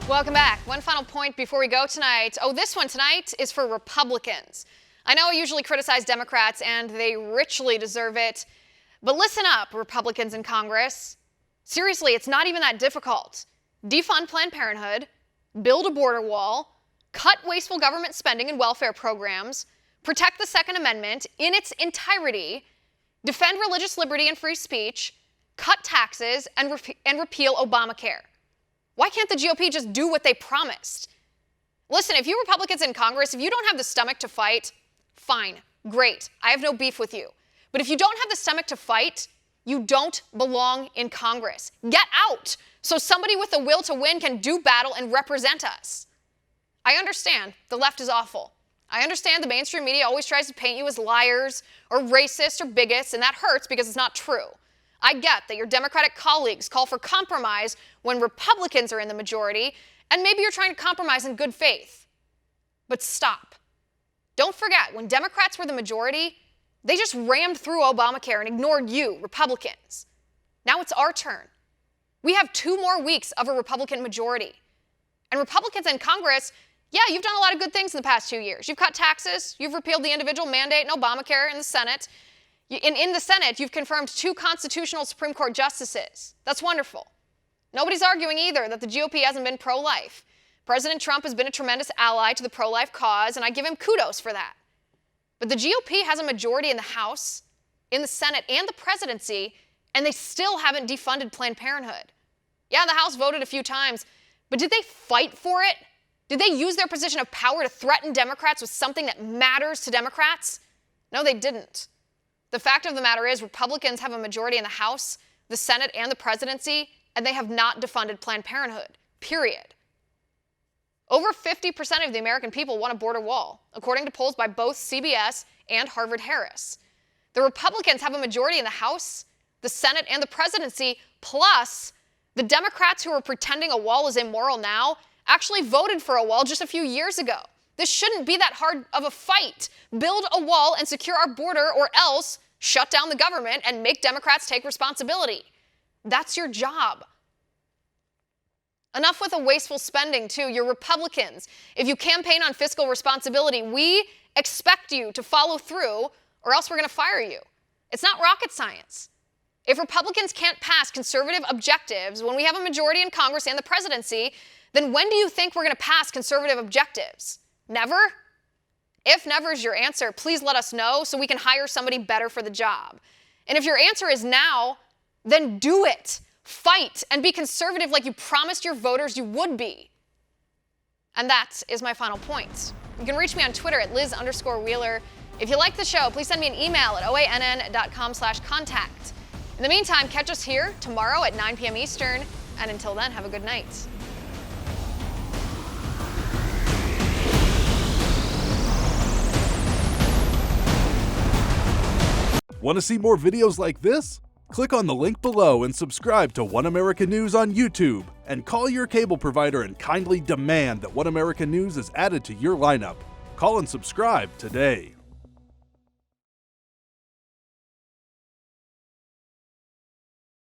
Welcome back. One final point before we go tonight. This one tonight is for Republicans. I know I usually criticize Democrats, and they richly deserve it. But listen up, Republicans in Congress. Seriously, it's not even that difficult. Defund Planned Parenthood, build a border wall, cut wasteful government spending and welfare programs, protect the Second Amendment in its entirety, defend religious liberty and free speech, cut taxes, and repeal Obamacare. Why can't the GOP just do what they promised? Listen, if you Republicans in Congress, if you don't have the stomach to fight, fine, great. I have no beef with you. But if you don't have the stomach to fight, you don't belong in Congress. Get out so somebody with the will to win can do battle and represent us. I understand the left is awful. I understand the mainstream media always tries to paint you as liars or racist or bigots, and that hurts because it's not true. I get that your Democratic colleagues call for compromise when Republicans are in the majority, and maybe you're trying to compromise in good faith. But stop. Don't forget, when Democrats were the majority, they just rammed through Obamacare and ignored you, Republicans. Now it's our turn. We have 2 more weeks of a Republican majority. And Republicans in Congress, yeah, you've done a lot of good things in the past 2 years. You've cut taxes, you've repealed the individual mandate in Obamacare in the Senate. In the Senate, you've confirmed 2 constitutional Supreme Court justices. That's wonderful. Nobody's arguing either that the GOP hasn't been pro-life. President Trump has been a tremendous ally to the pro-life cause, and I give him kudos for that. But the GOP has a majority in the House, in the Senate, and the presidency, and they still haven't defunded Planned Parenthood. Yeah, the House voted a few times, but did they fight for it? Did they use their position of power to threaten Democrats with something that matters to Democrats? No, they didn't. The fact of the matter is Republicans have a majority in the House, the Senate, and the presidency, and they have not defunded Planned Parenthood, period. Over 50% of the American people want a border wall, according to polls by both CBS and Harvard-Harris. The Republicans have a majority in the House, the Senate, and the presidency, plus the Democrats who are pretending a wall is immoral now actually voted for a wall just a few years ago. This shouldn't be that hard of a fight. Build a wall and secure our border, or else shut down the government and make Democrats take responsibility. That's your job. Enough with the wasteful spending, too. You're Republicans. If you campaign on fiscal responsibility, we expect you to follow through, or else we're going to fire you. It's not rocket science. If Republicans can't pass conservative objectives when we have a majority in Congress and the presidency, then when do you think we're going to pass conservative objectives? Never? If never is your answer, please let us know so we can hire somebody better for the job. And if your answer is now, then do it. Fight and be conservative like you promised your voters you would be. And that is my final point. You can reach me on Twitter at Liz_Wheeler. If you like the show, please send me an email at oann.com/contact. In the meantime, catch us here tomorrow at 9 p.m. Eastern. And until then, have a good night. Want to see more videos like this? Click on the link below and subscribe to One American News on YouTube, and call your cable provider and kindly demand that One American News is added to your lineup. Call and subscribe today.